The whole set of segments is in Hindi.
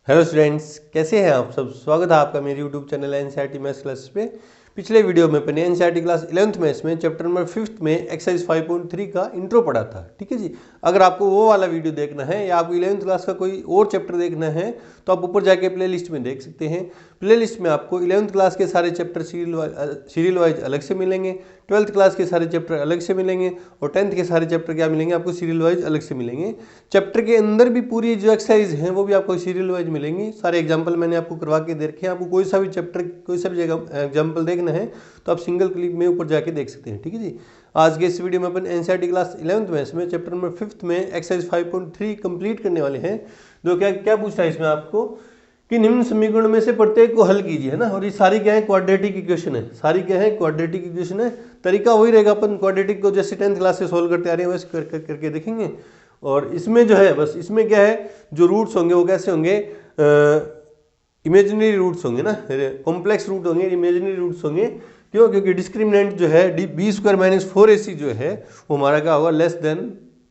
हेलो स्टूडेंट्स, कैसे हैं आप सब। स्वागत है आपका मेरे YouTube channel NCERT maths classes पे। पिछले वीडियो में अपने एनसीईआरटी क्लास 11th मैथ्स में चैप्टर नंबर 5th में एक्सरसाइज 5.3 का इंट्रो पढ़ा था। ठीक है जी। अगर आपको वो वाला वीडियो देखना है या आपको 11th क्लास का कोई और चैप्टर देखना है तो आप ऊपर जाके प्ले लिस्ट में देख सकते हैं। प्ले लिस्ट में आपको 11th क्लास के सारे चैप्टर सीरियल वाइज अलग से मिलेंगे, 12th क्लास के सारे चैप्टर अलग से मिलेंगे और 10th के सारे चैप्टर क्या मिलेंगे आपको सीरियल वाइज अलग से मिलेंगे। चैप्टर के अंदर भी पूरी जो एक्सरसाइज हैं वो भी आपको सीरियल वाइज मिलेंगी। सारे एग्जांपल मैंने आपको करवा के दे रखे हैं। आपको कोई सा भी चैप्टर कोई सा भी जगह एग्जांपल देखना है तो आप सिंगल क्लिक में ऊपर जाके देख सकते हैं। ठीक है जी। आज के इस वीडियो में अपन एनसीईआरटी क्लास 11th मैथ्स में चैप्टर नंबर 5th में एक्सरसाइज 5.3 कंप्लीट करने वाले हैं। जो क्या क्या पूछता है इसमें आपको कि निम्न समीकरण में से प्रत्येक को हल कीजिए, है ना। और ये सारी क्या है, क्वाड्रेटिक इक्वेशन है। सारी क्या है, क्वाड्रेटिक इक्वेशन है। तरीका वही रहेगा, अपन क्वाड्रेटिक को जैसे 10th क्लास से सोल्व करते आ रहे हैं वैसे करके देखेंगे। और इसमें जो है बस इसमें क्या है, जो रूट्स होंगे वो कैसे होंगे, इमेजिनरी रूट्स होंगे ना, कॉम्प्लेक्स रूट होंगे, इमेजिनरी रूट्स होंगे। क्यों? क्योंकि डिस्क्रिमिनेंट जो है बी स्क्वायर माइनस 4ac जो है वो हमारा क्या होगा, लेस देन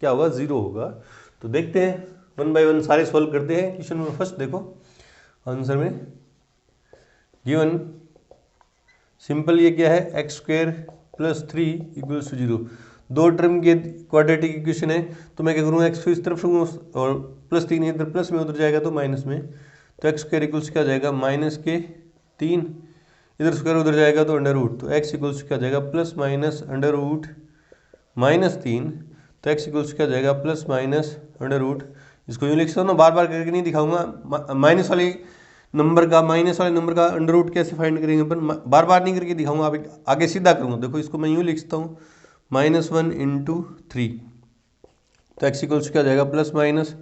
क्या होगा, 0 होगा। तो देखते हैं वन बाय वन सारे सोल्व करते हैं। क्वेश्चन नंबर फर्स्ट देखो, आंसर में गिवन सिंपल ये क्या है, x square plus 3 equals to 0। दो टर्म के क्वाड्रेटिक इक्वेशन है तो मैं क्या करूँगा, एक्स को इस तरफ रखूँगा और प्लस 3 इधर प्लस में उधर जाएगा तो माइनस में। तो एक्स स्क्वायर इक्वल्स क्या जाएगा, माइनस के 3, इधर स्क्वायर उधर जाएगा तो अंडर रूट। तो एक्स इक्वल्स क्या जाएगा, plus minus under root minus 3। तो एक्स इक्वल्स क्या जाएगा, प्लस माइनस अंडर रूट। इसको यूँ लिख सकता हूँ ना, बार बार करके नहीं दिखाऊंगा। माइनस वाले नंबर का अंडर रूट कैसे फाइंड करेंगे अपन, बार बार नहीं करके दिखाऊंगा, आप आगे सीधा करूँगा। देखो इसको मैं यूँ लिखता हूँ, -1 इंटू 3। तो एक्स इक्वल्स क्या जाएगा, प्लस माइनस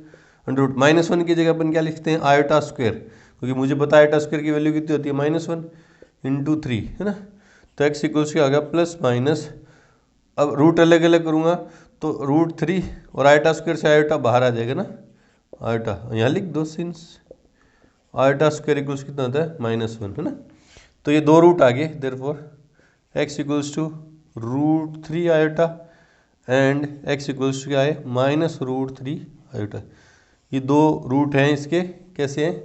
अंडर रूट। -1 की जगह अपन क्या लिखते हैं, आयोटा स्क्वायर, क्योंकि मुझे पता है आयोटा स्क्वायर की वैल्यू कितनी होती है, -1 इंटू 3, है ना। तो एक्स इक्वल्स क्या हो गया, प्लस माइनस, अब रूट अलग अलग करूँगा तो √3 और आयोटा स्क्वायर से आयोटा बाहर आ जाएगा ना, आयोटा यहाँ लिख दो, सिंस आयोटा स्क्वायर इक्वल्स कितना होता है, -1, है ना। तो ये दो रूट आ गए, therefore x equals to √3 iota and x equals to क्या है, -√3 आयोटा। ये दो रूट हैं इसके, कैसे हैं,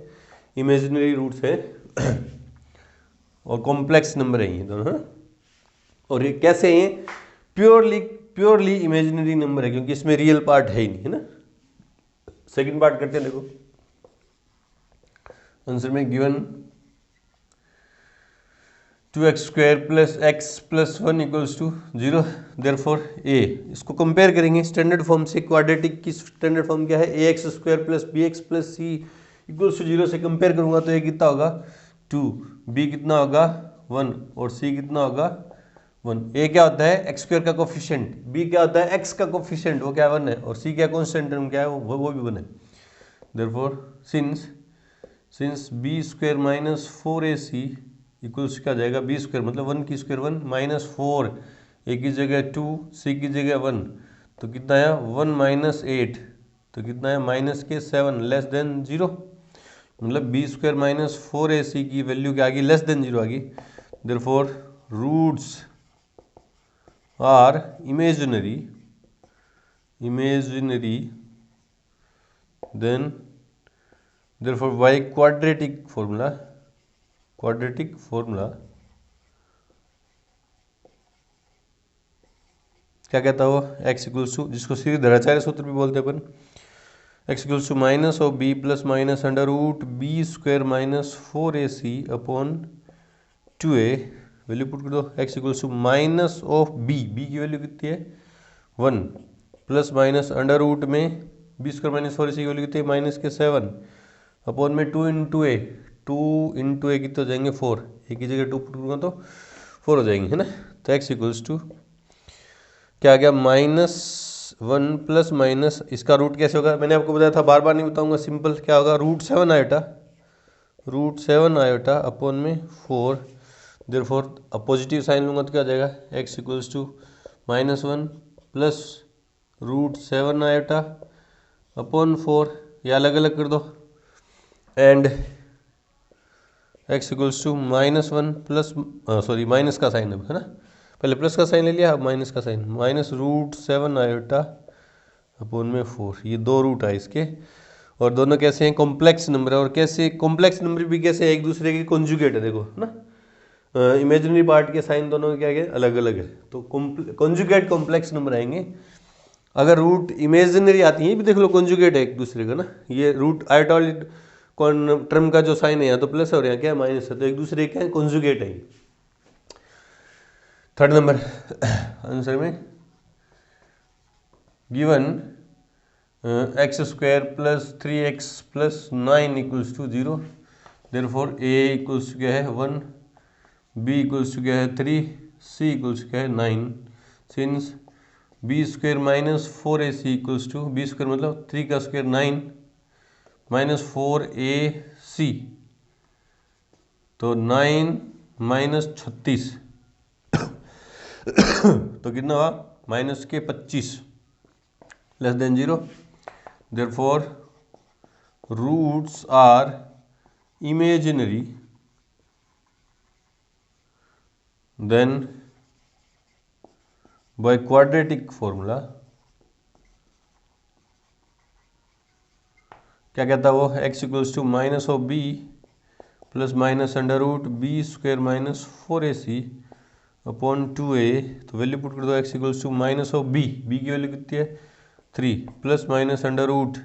इमेजिनरी रूट्स हैं और कॉम्प्लेक्स नंबर है ये दोनों, हाँ। और ये कैसे हैं, प्योरली इमेजिनरी नंबर है, क्योंकि इसमें रियल पार्ट है ही नहीं, है ना। सेकंड पार्ट करते हैं, देखो आंसर में given 2x² plus x plus 1 equals to 0। Therefore a, इसको कंपेयर करेंगे स्टैंडर्ड फॉर्म से। क्वाड्रेटिक की स्टैंडर्ड फॉर्म क्या है, ax² plus bx plus c equals to 0 से कंपेयर करूंगा तो ए कितना होगा 2, b कितना होगा 1 और c कितना होगा 1। ए क्या होता है, x² का कोफिशिएंट, b क्या होता है x का कोफिशिएंट, वो क्या 1 है, और c क्या कांस्टेंट टर्म क्या है, वो भी 1 है। Therefore since b² minus 4ac equals क्या जाएगा, b² मतलब 1 की स्क्वायर 1 माइनस 4, ए की जगह 2 c की जगह 1, तो कितना आया 1 माइनस 8, तो कितना है माइनस के 7 लेस देन 0। मतलब b² माइनस 4ac की वैल्यू क्या आ गई, लेस देन 0 आ गई। Therefore roots are imaginary then therefore by quadratic formula क्या कहता है वो, एक्स इक्वल्स टू, जिसको श्रीधराचार्य सूत्र भी बोलते हैं अपन, x equals to minus of B plus minus under root b² minus 4ac upon 2a। Value put कर दो, x equals to minus of b की वैल्यू कितनी है 1 प्लस माइनस अंडर रूट में b² माइनस 4ac की वैल्यू कितनी है -7 अपॉन में 2 इंटू ए कितने हो जाएंगे 4, ए की जगह 2 पुट करूँगा तो 4 हो जाएंगे, है ना। तो एक्स इक्वल्स टू क्या आ गया, -1 प्लस माइनस, इसका रूट कैसे होगा मैंने आपको बताया था, बार बार नहीं बताऊंगा, सिंपल क्या होगा, √7 आयोटा अपॉन में 4। देयरफॉर अब पॉजिटिव साइन लूंगा तो क्या आ जाएगा, x equals to -1 plus √7 iota upon 4, या अलग अलग कर दो, and x equals to -1 plus minus का साइन है ना, पहले प्लस का साइन ले लिया, अब माइनस का साइन, -√7 आयोटा अपॉन में 4। ये दो रूट है इसके, और दोनों कैसे हैं, कॉम्प्लेक्स नंबर है। और कैसे कॉम्प्लेक्स नंबर भी कैसे है, एक दूसरे के कॉन्जुगेट है, देखो ना, इमेजिनरी पार्ट के साइन दोनों के क्या है, अलग अलग है। तो कॉन्जुगेट कॉम्प्लेक्स नंबर आएंगे। अगर रूट इमेजिनरी आती है, ये भी देख लो कॉन्जुगेट है एक दूसरे का ना, ये रूट आइटॉल कौन टर्म का जो साइन है यहाँ तो प्लस है और यहाँ क्या है माइनस है, तो एक दूसरे के क्या कॉन्जुगेट है। थर्ड नंबर आंसर में given x square plus 3x plus 9 equals to 0, therefore a equals to क्या है 1, b इक्वल्स टू क्या है 3, c इक्वल्स टू क्या है 9, since b square minus 4ac equals to, b square मतलब 3 का स्क्वायर 9 माइनस 4ac, तो 9 माइनस 36 तो कितना हुआ माइनस के 25 less than 0, therefore roots are imaginary then by quadratic formula क्या कहता है वो, x equals to minus of B plus minus under root b square minus 4ac upon 2a, तो वैल्यू पुट कर दो, x equals to minus of b की वैल्यू कितनी है 3 plus minus under root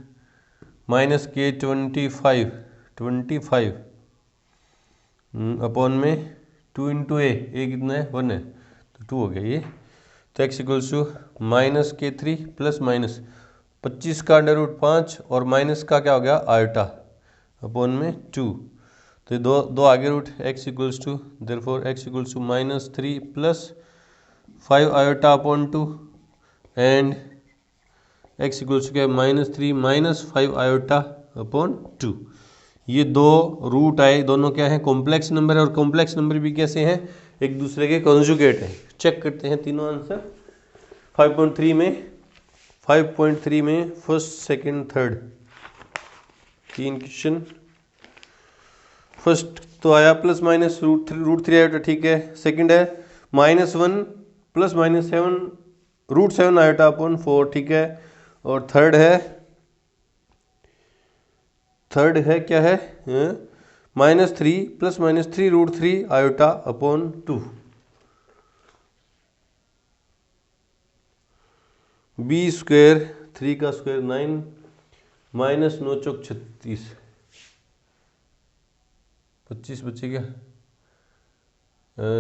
minus के 25 अपॉन में 2 इंटू ए कितना है 1 है तो 2 हो गया ये, तो x इक्वल्स टू माइनस के 3 प्लस माइनस 25 का अंडर रूट 5 और माइनस का क्या हो गया आयोटा अपॉन में 2, तो दो आगे root x equals to, therefore x equals to minus 3 plus 5 iota upon 2 and x equals to क्या माइनस 3 माइनस 5 आयोटा अपॉन 2। ये दो रूट आए, दोनों क्या है कॉम्प्लेक्स नंबर है, और कॉम्प्लेक्स नंबर भी कैसे हैं एक दूसरे के कॉन्जुगेट हैं। चेक करते हैं तीनों आंसर 5.3 में फर्स्ट सेकंड थर्ड तीन क्वेश्चन। फर्स्ट तो आया प्लस माइनस रूट 3 आयोटा, ठीक है। सेकंड है -1 प्लस -7 रूट 7 आयोटा अपॉन 4, ठीक है। और थर्ड है क्या है -3 plus -3 root 3 iota upon 2। B square 3 का स्क्वायर 9 माइनस 9 चौक 36 25 बचे क्या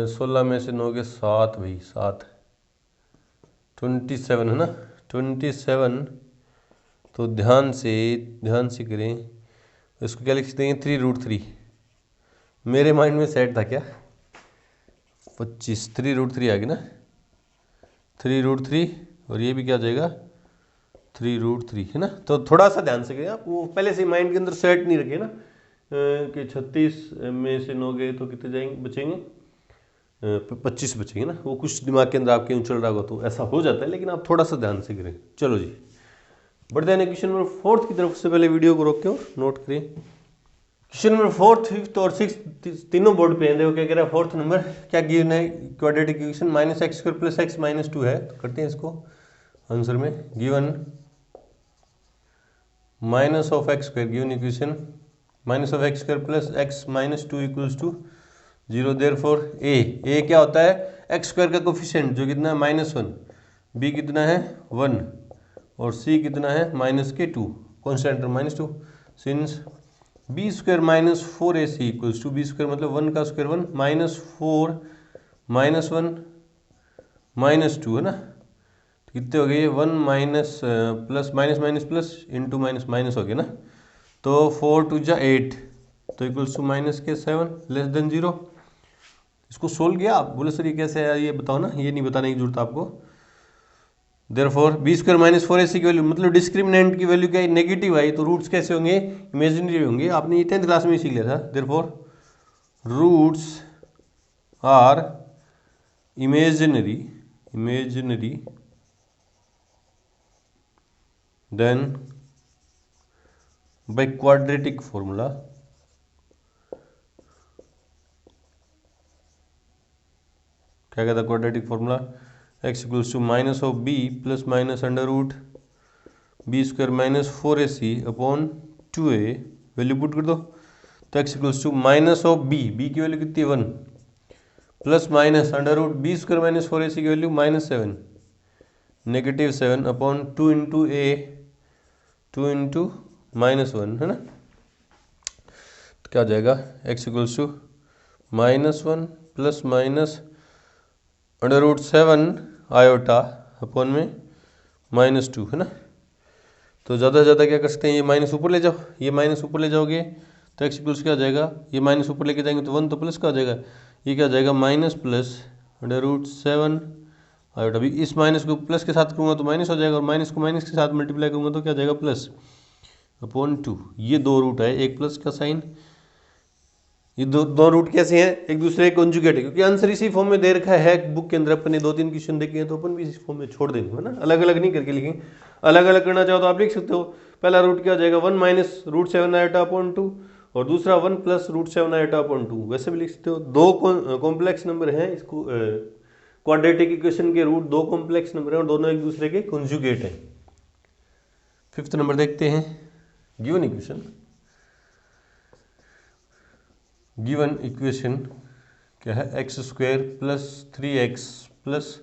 16 में से 9 के 7 भाई 7 27 है ना 27। तो ध्यान से करें, इसको क्या लिख सकते हैं 3 रूट 3, मेरे माइंड में सेट था क्या 25 3 रूट 3 आ गया ना 3 रूट 3 और ये भी क्या आ जाएगा 3 रूट 3 है ना। तो थोड़ा सा ध्यान से करें आप, वो पहले से माइंड के अंदर सेट नहीं रखे ना कि 36 में से 9 गए तो कितने जाएंगे बचेंगे 25 बचेंगे ना, वो कुछ दिमाग के अंदर आपके चल रहा होगा तो ऐसा हो जाता है, लेकिन आप थोड़ा सा ध्यान से करें। चलो जी बढ़ते हैं क्वेश्चन नंबर 4 की तरफ। से पहले वीडियो को रोक के और नोट करें। क्वेश्चन नंबर 4, 5th और 6th तीनों बोर्ड पे हैं। देखो क्या कह रहा है 4th नंबर क्या गिवन है quadratic equation -x² plus x minus 2 है। तो करते हैं इसको आंसर में given minus of x square given equation minus of x square plus x minus 2 equals to 0, therefore a क्या होता है x स्क्वायर का कोफिशिएंट जो कितना है -1, b कितना है 1 और c कितना है -2 constant -2, since b square minus 4ac equals to b square मतलब 1 का स्क्वायर 1 -4 -1 -2 है ना। तो कितने हो गए 1 minus plus minus minus plus into minus minus हो गया ना। तो 4 2 जा 8 तो इक्वल्स टू -7 लेस देन 0। इसको सोल्व किया आप बोले सर ये कैसे है ये बताओ ना, ये नहीं बताने की जरूरत आपको। Therefore B square minus 4ac की वैल्यू मतलब डिस्क्रिमिनेंट की वैल्यू क्या है नेगेटिव आई, तो रूट्स कैसे होंगे इमेजिनरी होंगे। आपने ये 10th क्लास में ही सीख लिया था। Therefore roots are imaginary then by quadratic formula क्या कहता है quadratic formula x equals to minus of b plus minus under root b square minus 4ac upon 2a value put कर दो तो x equals to minus of b, b की वैल्यू कितनी है 1, plus minus under root b square minus 4ac की value -7 -7 upon 2 into a 2 into -1 है ना। तो क्या आ जाएगा x equals to -1 plus minus under root 7 iota upon में -2 है ना। तो ज़्यादा से ज़्यादा क्या कर सकते हैं, ये माइनस ऊपर ले जाओ, ये माइनस ऊपर ले जाओगे तो एक्स इक्वल्स क्या आ जाएगा, ये माइनस ऊपर लेके जाएंगे तो 1 तो प्लस का आ जाएगा, ये क्या आ जाएगा minus plus under root 7 iota. अभी इस माइनस को प्लस के साथ करूँगा तो माइनस हो जाएगा और माइनस को माइनस के साथ मल्टीप्लाई करूँगा तो क्या आ जाएगा प्लस अपॉन 2। ये दो रूट है, एक प्लस का साइन, ये दो रूट कैसे हैं, एक दूसरे के कॉन्जुगेट है, क्योंकि आंसर इसी फॉर्म में दे रखा है बुक के अंदर। अपन ने 2-3 क्वेश्चन देखे हैं तो अपन भी इसी फॉर्म में छोड़ देंगे है ना, अलग अलग नहीं करके लिखेंगे। अलग अलग करना चाहो तो आप लिख सकते हो, पहला रूट क्या हो जाएगा 1 माइनस रूट 7 आयोटा अपॉन 2 और दूसरा 1 प्लस रूट 7 आयोटा अपॉन 2, वैसे भी लिख सकते हो। दो कॉम्प्लेक्स नंबर हैं, इसको क्वाड्रेटिक इक्वेशन के रूट दो कॉम्प्लेक्स नंबर हैं और दोनों एक दूसरे के कॉन्जुगेट हैं। 5th नंबर देखते हैं, गिवन इक्वेशन, गिवन इक्वेशन क्या है, x square plus 3x plus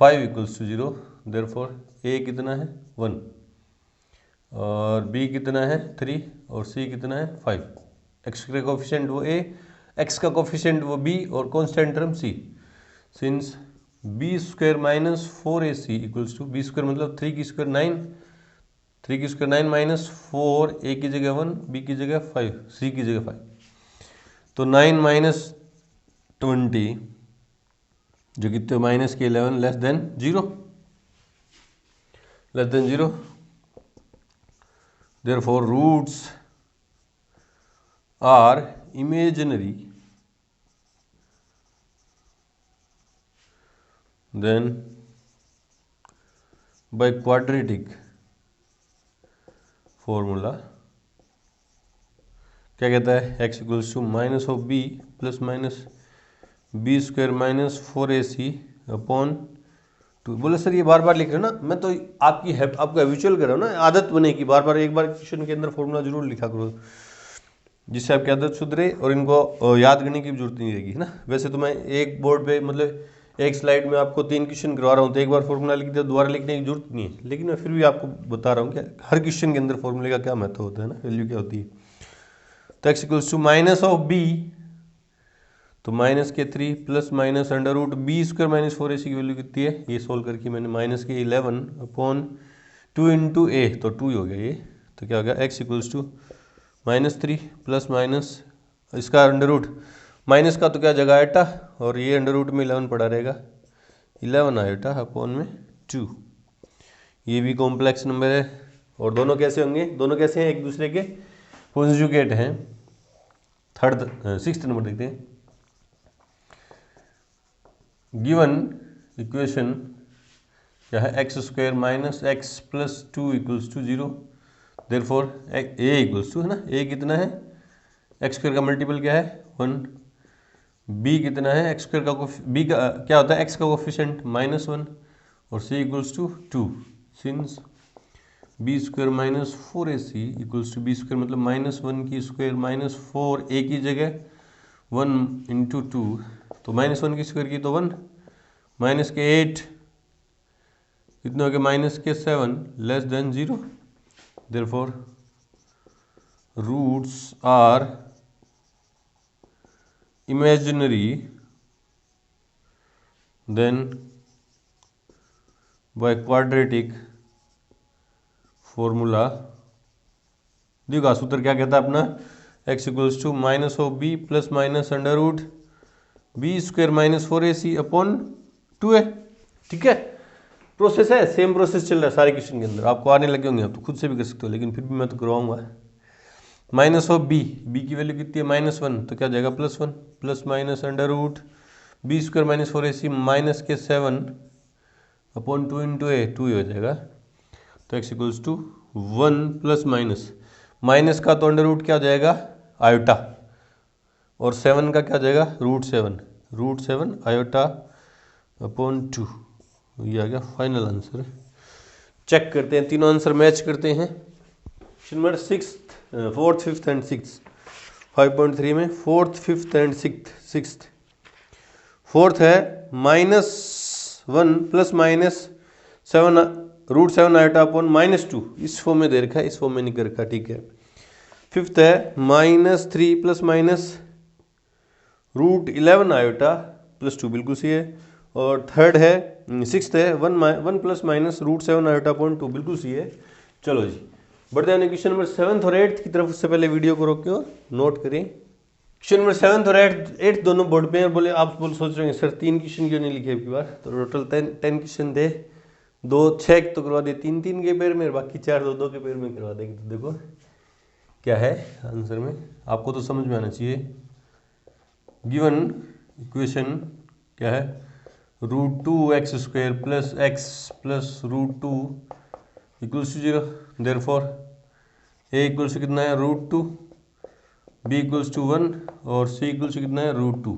5 equals to 0, therefore a कितना है 1 और b कितना है 3 और c कितना है 5। x का कोफिशिएंट वो a, x का कोफिशिएंट वो b और constant term c। Since b square minus 4ac equals to, b square मतलब 3 की स्क्वायर 9, 3 की स्क्वायर 9 माइनस 4, a की जगह 1 b की जगह 5 c की जगह 5, तो 9 माइनस 20 जो कितने माइनस के 11 less than 0, less than 0, therefore roots are imaginary then by quadratic formula क्या कहता है, x equals to minus of b plus minus b square minus 4ac upon 2। बोले सर ये बार बार लिख रहे हो ना, मैं तो आपको हैबिचुअल कर रहा हूँ ना, आदत बनेगी बार बार एक बार क्वेश्चन के अंदर फॉर्मूला जरूर लिखा करो, जिससे आपकी आदत सुधरे और इनको याद करने की भी जरूरत नहीं रहेगी है ना। वैसे तो मैं एक बोर्ड पे मतलब एक स्लाइड में आपको 3 क्वेश्चन करवा रहा हूँ तो एक बार फॉर्मूला लिख दिया, दोबारा लिखने की जरूरत नहीं है, लेकिन मैं फिर भी आपको बता रहा हूँ कि हर क्वेश्चन के अंदर फॉर्मूले का क्या महत्व होता है ना, वैल्यू क्या होती है। तो x equals to minus of b, तो माइनस के 3 plus minus under root b square minus 4ac की वैल्यू कितनी है, ये सोल्व करके मैंने माइनस के 11 अपॉन 2 इंटू ए, तो 2 हो गया ये, तो क्या हो गया x equals to -3 plus minus इसका अंडर रूट माइनस का तो क्या जगह आयोटा और ये अंडर रूट में 11 पड़ा रहेगा, 11 आयोटा अपॉन में 2। ये भी कॉम्प्लेक्स नंबर है और दोनों कैसे होंगे, दोनों कैसे हैं, एक दूसरे के कॉन्जुगेट हैं। 6th नंबर देखते हैं, गिवन इक्वेशन क्या है, x square minus x plus 2 equals to 0, therefore a equals to है ना, a कितना है, एक्स स्क्वायर का मल्टीपल क्या है 1, b कितना है एक्स स्क्वायर का b का क्या होता है x का कोफिशिएंट -1 और c equals to 2। Since b square minus 4ac equals to, b square मतलब -1 की स्क्वायर माइनस 4 a की जगह 1 इंटू 2, तो -1 की स्क्वायर की तो 1, माइनस के 8 कितने हो गए माइनस के 7 less than 0, therefore roots are imaginary then by quadratic formula. देखो सूत्र क्या कहता है अपना, x equals to minus of b plus minus under root b square minus 4ac upon 2 है। ठीक है, प्रोसेस है, सेम प्रोसेस चल रहा है सारे क्वेश्चन के अंदर, आपको आने लगे होंगे, आप तो खुद से भी कर सकते हो, लेकिन फिर भी मैं तो करवाऊंगा। माइनस ऑफ बी की वैल्यू कितनी है -1, तो क्या जाएगा +1 plus minus under root b square minus 4ac minus के 7 अपॉन 2 इंटू ए, 2 ही हो जाएगा। तो x equals to 1 plus minus का तो अंडर रूट क्या हो जाएगा आयोटा और 7 का क्या हो जाएगा रूट 7 आयोटा अपॉन 2, ये आ गया फाइनल आंसर। चेक करते हैं, तीनों आंसर मैच करते हैं। Question number 6 fourth fifth and six. 5.3 में fourth fifth and six. Fourth है -1 प्लस -7 आयोटा अपॉन -2, इस फॉर्म में दे रखा है, इस फॉर्म में नहीं कर रखा, ठीक है। फिफ्थ है -3 प्लस -√11 आयोटा प्लस 2, बिल्कुल सही है। और थर्ड है सिक्स्थ है 1 प्लस -√7 आयोटा अपॉन 2, बिल्कुल सही है। चलो जी बढ़ते हैं क्वेश्चन नंबर 7 और 8 की तरफ। उससे पहले वीडियो को रोक के और नोट करें। क्वेश्चन नंबर 7 और 8 दोनों बोर्ड पे हैं। बोले आप सोच रहे हैं सर 3 क्वेश्चन क्यों नहीं लिखे की बार, तो टोटल 10 क्वेश्चन थे, 2 6 तो करवा दे 3 के पेयर में, बाकी 4 2 के पेयर में करवा देंगे। तो देखो क्या है आंसर में, आपको तो समझ में आना चाहिए। गिवन इक्वेशन क्या है, √2x² plus x plus √2 equals to 0। Therefore a equals to कितना है √2, b इक्वल्स टू 1 और c इक्वल्स टू कितना है √2।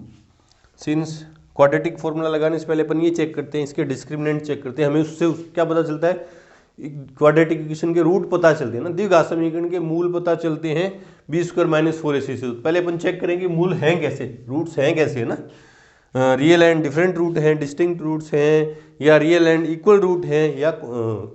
सिंस क्वाड्रेटिक फॉर्मूला लगाने से पहले अपन ये चेक करते हैं, इसके डिस्क्रिमिनेंट चेक करते हैं। हमें उससे क्या पता चलता है, क्वाड्रेटिक इक्वेशन के रूट पता चलते हैं ना, द्विघात समीकरण के मूल पता चलते हैं b² - 4ac से। पहले अपन चेक करेंगे मूल हैं कैसे, रूट्स हैं कैसे, है ना। रियल एंड डिफरेंट रूट हैं, डिस्टिंक्ट रूट्स हैं, या रियल एंड इक्वल रूट हैं, या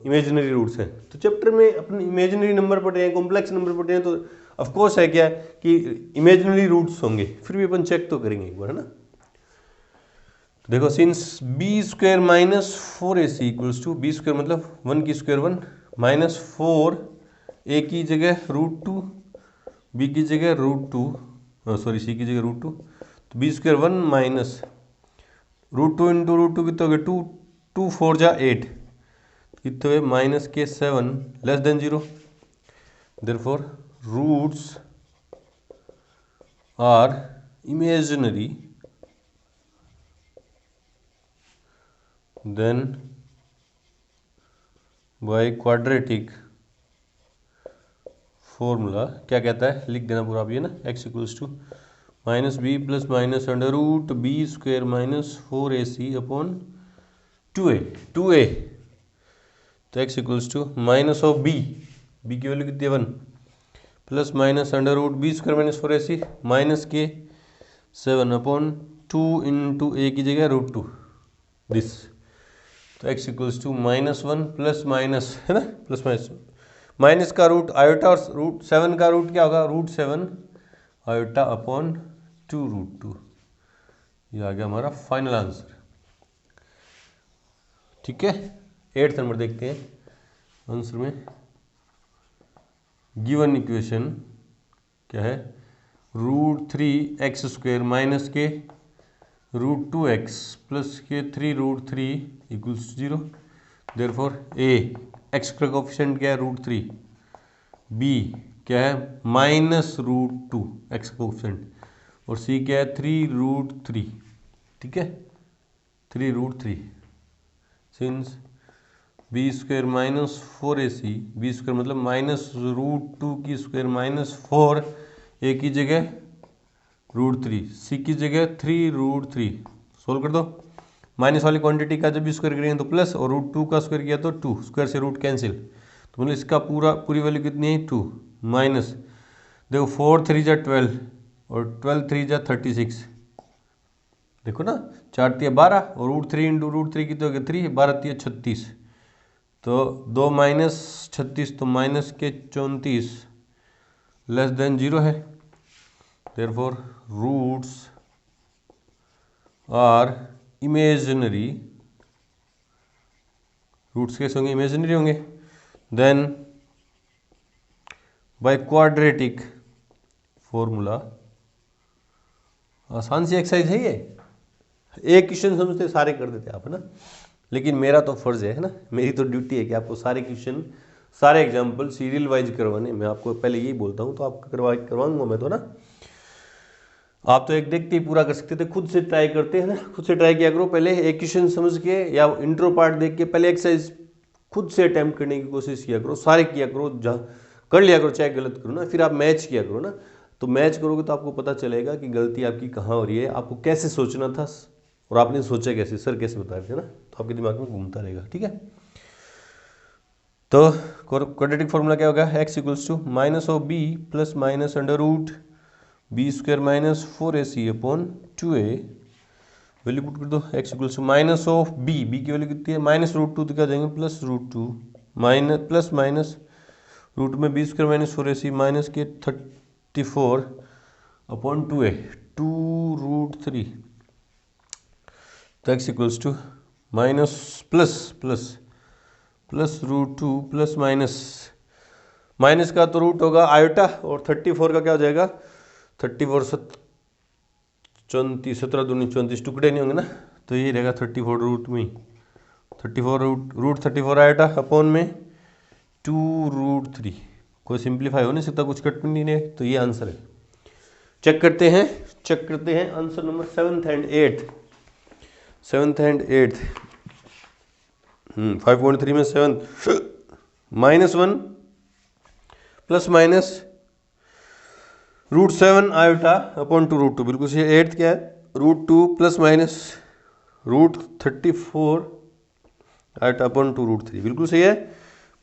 इमेजिनरी रूट्स हैं। तो चैप्टर में अपन इमेजिनरी नंबर पढ़े हैं, कॉम्प्लेक्स नंबर पढ़े हैं, तो ऑफकोर्स है क्या कि इमेजिनरी रूट्स होंगे, फिर भी अपन चेक तो करेंगे एक बार, है ना। तो देखो since b² - 4ac equals to, b² मतलब 1 की स्क्वायर 1 -4 a की जगह √2, b की जगह √2, सॉरी c की जगह √2, तो b² 1 माइनस √2 इंटू √2 कितना हो गया 2, 2 4 जा 8, कितने हुए -7 less than 0। Therefore roots are imaginary then by quadratic formula क्या कहता है, लिख देना पूरा आप ये ना, x equals to -b plus -√b² - 4ac upon 2a। तो x equals to minus of b की वैल्यू कितनी है 1 प्लस -√b² - 4ac माइनस के 7 अपॉन 2 इंटू a की जगह √2 दिस। तो x equals to -1 plus minus, है ना, प्लस माइनस का रूट आयोटा और √7 का रूट क्या होगा √7 आयोटा अपॉन 2√2। ये आ गया हमारा फाइनल आंसर, ठीक है। 8th नंबर देखते हैं आंसर में। गिवन इक्वेशन क्या है, √3x² माइनस के √2x प्लस के 3√3 इक्वल्स 0। देयरफॉर a x का कोफिशिएंट क्या है √3, b क्या है -√2 x का कोफिशिएंट, और c क्या है 3√3, ठीक है 3√3। सिंस b² - 4ac, b² मतलब -√2 की स्क्वायर -4 a की जगह √3, c की जगह 3√3। सोल्व कर दो, माइनस वाली क्वांटिटी का जब भी स्क्वायर करेंगे तो प्लस, और √2 का स्क्वायर किया तो 2, स्क्वायर से रूट कैंसिल, तो मतलब इसका पूरी वैल्यू कितनी है 2 माइनस, देखो 4 3 जा 12 और 12 3 जा 36, देखो ना 4 3 12 और √3 इंटू √3 कितने हो गए 3, 12 3 36, तो 2 माइनस 36 तो माइनस के 34 लेस देन 0 है। Therefore roots are imaginary, roots कैसे होंगे इमेजिनरी होंगे। देन बाय क्वाड्रेटिक फॉर्मूला, आसान सी एक्सरसाइज है ये, एक क्वेश्चन समझते सारे कर देते आप, है ना, लेकिन मेरा तो फर्ज है ना, मेरी तो ड्यूटी है कि आपको सारे क्वेश्चन सारे एग्जाम्पल सीरियल वाइज करवाने। मैं आपको पहले यही बोलता हूँ, तो आपको करवाऊंगा मैं तो ना, आप तो एक देखते ही पूरा कर सकते थे, खुद से ट्राई करते हैं ना, खुद से ट्राई किया करो, पहले एक क्वेश्चन समझ के या इंट्रो पार्ट देख के पहले एक्सरसाइज खुद से अटैम्प्ट करने की कोशिश किया करो, सारे किया करो, जहाँ कर लिया करो, चाहे गलत करो ना, फिर आप मैच किया करो ना, तो मैच करोगे तो आपको पता चलेगा कि गलती आपकी कहाँ हो रही है, आपको कैसे सोचना था और आपने सोचा कैसे, सर कैसे बता रहे थे ना, तो आपके दिमाग में घूमता रहेगा, ठीक है। तो क्वाड्रेटिक फॉर्मूला क्या होगा, x equals to minus of B plus minus under root b square minus 4ac upon 2a। Value put कर दो, x equals to minus of b, b की वैल्यू कितनी है माइनस रूट टू, तो क्या जाएंगे plus root two minus plus minus root में b square minus 4ac minus के 34 अपॉन 2a 2√3। तो x equals to minus plus plus plus root two plus minus, minus का तो रूट होगा आयोटा और 34 का क्या हो जाएगा 34 34 17 दूनी 34 टुकड़े नहीं होंगे ना, तो ये रहेगा 34 रूट में 34 रूट 34 आयोटा अपॉन में 2√3। कोई सिंप्लीफाई हो नहीं सकता, कुछ कट नहीं है, तो ये आंसर है। चेक करते हैं answer number 7th and 8th 5.3 में 7 -1 प्लस माइनस √7 आयोटा अपॉन 2√2 बिल्कुल सही। 8th क्या है √2 प्लस माइनस √34 आयोटा अपॉन 2√3 बिल्कुल सही है।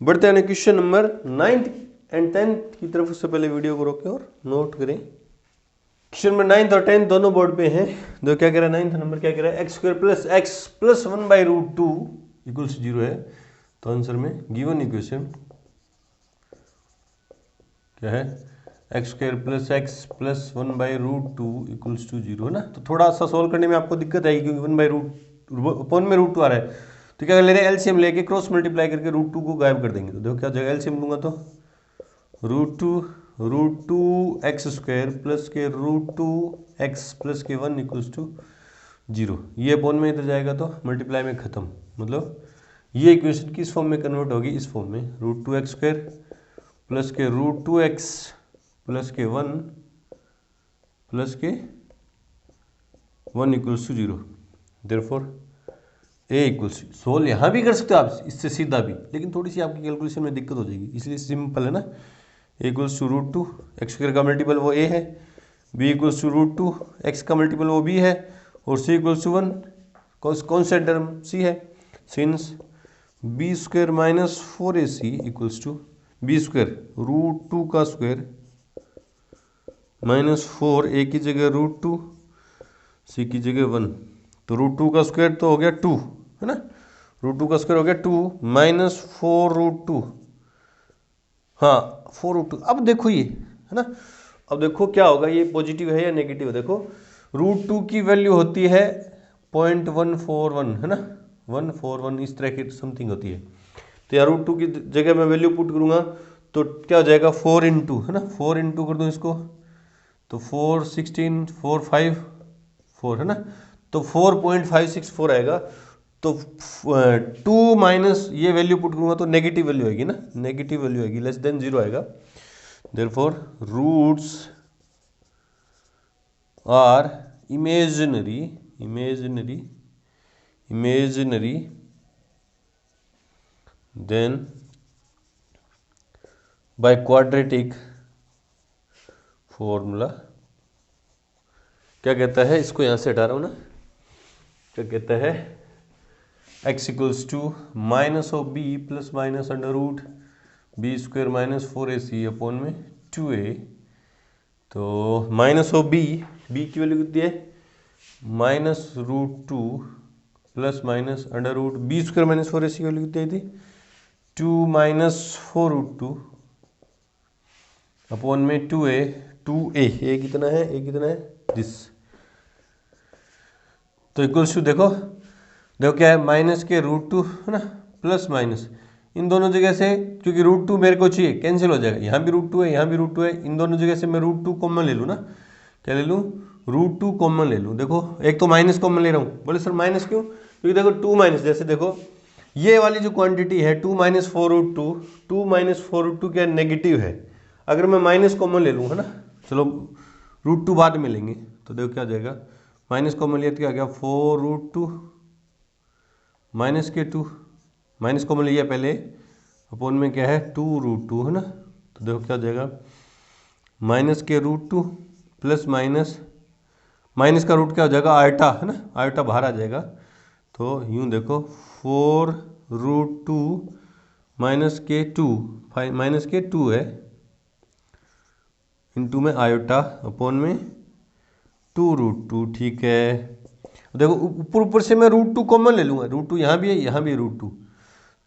बढ़ते हैं question number 9th and 10th की तरफ। उससे पहले वीडियो को रोकें और नोट करें। क्वेश्चन नंबर 9th और 10th दोनों बोर्ड पे हैं। तो क्या कह रहा है 9th नंबर, क्या कह रहा है x² plus x plus 1/√2 equals 0 है। तो आंसर में गिवन इक्वेशन क्या है x² plus x plus 1/√2 equals to 0 है ना। तो थोड़ा सा सोल्व करने में आपको दिक्कत आएगी क्योंकि 1/रूट अपॉन में √2 आ रहा है। तो क्या ले रहे हैं एलसीएम लेके क्रॉस मल्टीप्लाई करके √2 को गायब कर देंगे। तो देखो क्या जगह एलसीएम लूंगा तो √2 x² प्लस के √2 x प्लस के 1 इक्वल्स टू 0। ये अपॉन में इधर जाएगा तो मल्टीप्लाई में खत्म, मतलब ये इक्वेशन किस फॉर्म में कन्वर्ट होगी, इस फॉर्म में √2 x² प्लस के √2 x प्लस के 1 प्लस के 1 equals to 0। Therefore a equals, solve यहाँ भी कर सकते हो आप इससे सीधा भी, लेकिन थोड़ी सी आपकी कैलकुलेशन में दिक्कत हो जाएगी, इसलिए सिंपल है ना। ए इक्वल्स टू √2 x² का मल्टीपल वो a है, b इक्वल्स टू √2 x का मल्टीपल वो b है, और c इक्वल्स टू 1 कौन सा टर्म c है। Since b² minus 4ac equals to b² √2 का स्क्वायर माइनस 4 a की जगह √2 c की जगह 1, तो √2 का स्क्वायर तो हो गया 2 है ना, √2 का स्क्वायर हो गया 2 माइनस 4√2, हाँ 4√2। अब देखो ये है ना, अब देखो क्या होगा, ये पॉजिटिव है या नेगेटिव है। देखो √2 की वैल्यू होती है 0.141 है ना, 141 इस तरह की समथिंग होती है। तो यार √2 की जगह मैं वैल्यू पुट करूंगा तो क्या हो जाएगा 4 इंटू है ना, 4 इंटू कर दूं इसको तो 4 16 4 5 4 है ना, तो 4.564 आएगा। तो 2 माइनस ये वैल्यू पुट करूंगा तो नेगेटिव वैल्यू आएगी ना, नेगेटिव वैल्यू आएगी, लेस देन 0 आएगा। Therefore roots are imaginary then by quadratic formula. क्या कहता है, इसको यहां से हटा रहा हूं ना, क्या कहता है x equals to minus of b plus minus under root b² minus 4ac upon में 2a। तो माइनस ऑफ b की वैल्यू कितनी है minus √2 plus minus under root b² minus 4ac की वैल्यू कितनी थी 2 माइनस 4√2 अपॉन में 2a a कितना है दिस। तो इक्वल्स टू देखो क्या है माइनस के √2 है ना प्लस माइनस, इन दोनों जगह से क्योंकि √2 मेरे को चाहिए कैंसिल हो जाएगा, यहाँ भी √2 है यहाँ भी √2 है, इन दोनों जगह से मैं √2 कॉमन ले लूँ ना, क्या ले लूँ √2 कॉमन ले लूँ। देखो एक तो माइनस कॉमन ले रहा हूँ, बोले सर माइनस क्यों, क्योंकि देखो 2 माइनस, जैसे देखो ये वाली जो क्वांटिटी है 2 माइनस 4√2 क्या नेगेटिव है, अगर मैं माइनस कॉमन ले लूँ है ना, चलो √2 बाद में लेंगे, तो देखो क्या आ जाएगा माइनस कॉमन लिया तो क्या आ गया 4√2 माइनस के 2 माइनस कॉमन लिया पहले अपॉन में क्या है 2√2 है ना, तो देखो क्या हो जाएगा माइनस के √2 प्लस माइनस का रूट क्या हो जाएगा आयोटा है ना, आयोटा बाहर आ जाएगा। तो यूं देखो 4√2 माइनस के टू, माइनस के टू है इंटू में आयोटा अपॉन में 2√2। ठीक है, देखो ऊपर ऊपर से मैं √2 कॉमन ले लूँगा, √2 यहाँ भी है, यहाँ भी √2।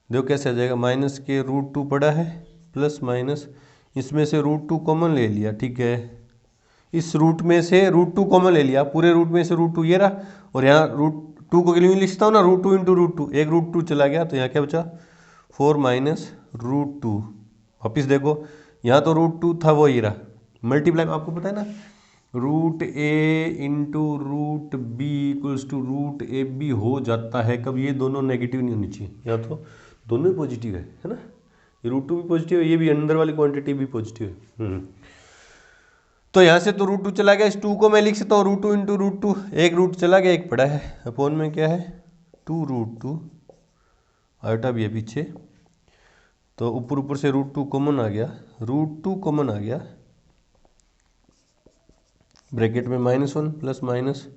देखो कैसे आ जाएगा, माइनस के √2 पड़ा है प्लस माइनस इसमें से √2 कॉमन ले लिया। ठीक है, इस रूट में से √2 कॉमन ले लिया, पूरे रूट में से √2 ये रहा, और यहाँ √2 को क्यों लिखता हूँ ना, √2 इंटू √2, एक √2 चला गया तो यहाँ क्या बचा 4 माइनस √2। वापिस देखो यहाँ तो √2 था, वो ये रहा, मल्टीप्लाई आपको पता है ना, √a into √b equals to √ab हो जाता है। कब ये दोनों नेगेटिव नहीं होनी चाहिए, यहाँ तो दोनों ही पॉजिटिव है ना, ये √2 भी पॉजिटिव है, ये भी अंदर वाली क्वांटिटी भी पॉजिटिव है। तो यहाँ से तो √2 चला गया, इस 2 को मैं लिख सकता हूँ √2 इंटू √2, एक रूट चला गया, एक पड़ा है, अपॉन में क्या है 2√2, आयोटा भी है पीछे, तो ऊपर ऊपर से √2 कॉमन आ गया, √2 कॉमन आ गया, ब्रैकेट में -1 plus minus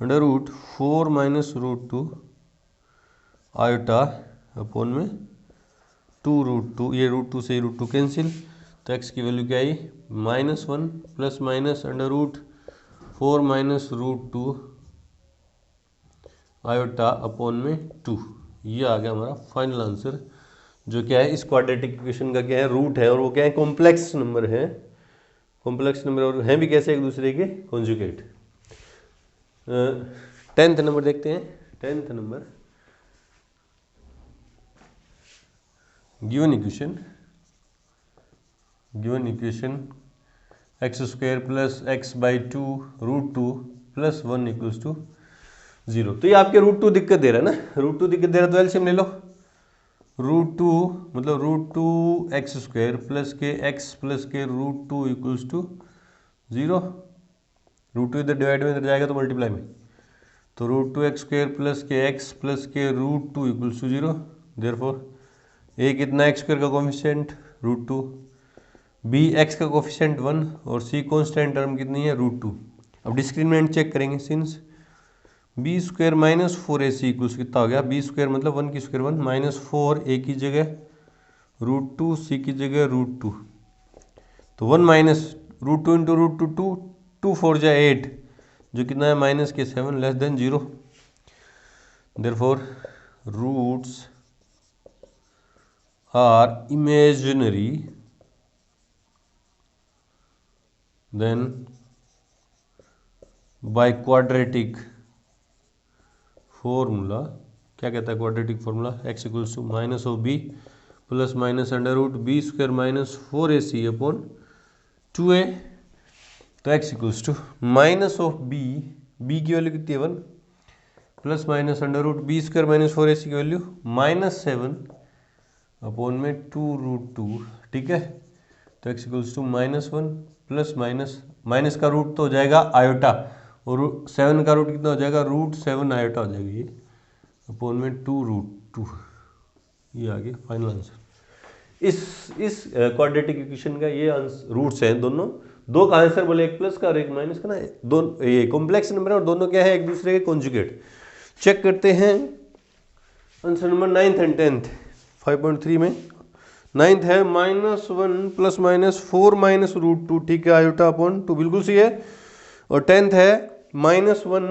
√4 minus √2 iota upon में 2√2, ये √2 से √2 कैंसिल, तो x की वैल्यू क्या आई -1 plus minus √4 minus √2 iota upon में 2। ये आ गया हमारा फाइनल आंसर, जो क्या है इस क्वाड्रेटिक इक्वेशन का क्या है रूट है, और वो क्या है कॉम्प्लेक्स नंबर है, कॉम्प्लेक्स नंबर, और हैं भी कैसे एक दूसरे के कॉन्जुगेट। 10th नंबर देखते हैं। 10th number, given equation x² plus x/2 √2 plus 1 equals to 0। तो ये आपके √2 दिक्कत दे रहा है ना, √2 दिक्कत दे रहा है तो एलसीएम ले लो, √2 मतलब √2x² प्लस के x प्लस के √2 इक्वल्स टू 0। √2 इधर डिवाइड में इधर जाएगा तो मल्टीप्लाई में, तो √2x² प्लस के x प्लस के √2 इक्वल्स टू 0। देयरफॉर a कितना x² का कोफिशिएंट √2, b x का कोफिशिएंट 1 और c कांस्टेंट टर्म कितनी है √2। अब डिस्क्रिमिनेंट चेक करेंगे, since b² minus 4ac equals कितना हो गया, b² मतलब 1 की स्क्वायर 1 माइनस 4 a की जगह √2 c की जगह √2, तो 1 माइनस √2 इंटू √2 2 4 जा 8, जो कितना है माइनस के 7 less than 0। Therefore roots are imaginary then by quadratic formula, क्या कहता है quadratic formula, x equals to minus of b plus minus √b² minus 4ac upon 2a, तो x equals to minus of b की वैल्यू कितनी है 1 plus minus √b² minus 4ac की वैल्यू -7 अपॉन में 2√2। ठीक है, तो x equals to -1 plus minus का रूट तो हो जाएगा आयोटा, और 7 का रूट कितना हो जाएगा √7 आयोटा हो जाएगी, ये अपॉन में 2√2। ये आ गया फाइनल आंसर। इस क्वाड्रेटिक इक्वेशन का ये रूट्स हैं दोनों, दो का आंसर बोले, एक प्लस का और एक माइनस का ना, दोनों ये कॉम्प्लेक्स नंबर है और दोनों क्या है एक दूसरे के कॉन्जुगेट। चेक करते हैं answer number 9th and 10th। 5.3 में 9th है -1 प्लस माइनस 4 माइनस √2, ठीक है, आयोटा अपॉन 2 बिल्कुल सही है, और 10th है -1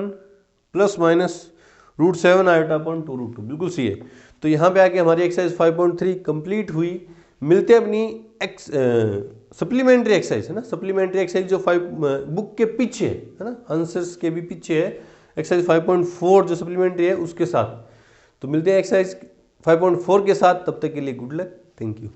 प्लस माइनस √7 आयोटा अपॉन 2√2 बिल्कुल सही है। तो यहाँ पे आके हमारी एक्सरसाइज 5.3 कंप्लीट हुई। मिलते हैं अपनी सप्लीमेंट्री एक्सरसाइज है ना, सप्लीमेंट्री एक्सरसाइज जो 5 बुक के पीछे है ना, आंसर्स के भी पीछे है, एक्सरसाइज 5.4 जो सप्लीमेंट्री है उसके साथ। तो मिलते हैं एक्सरसाइज 5.4 के साथ, तब तक के लिए गुड लक, थैंक यू।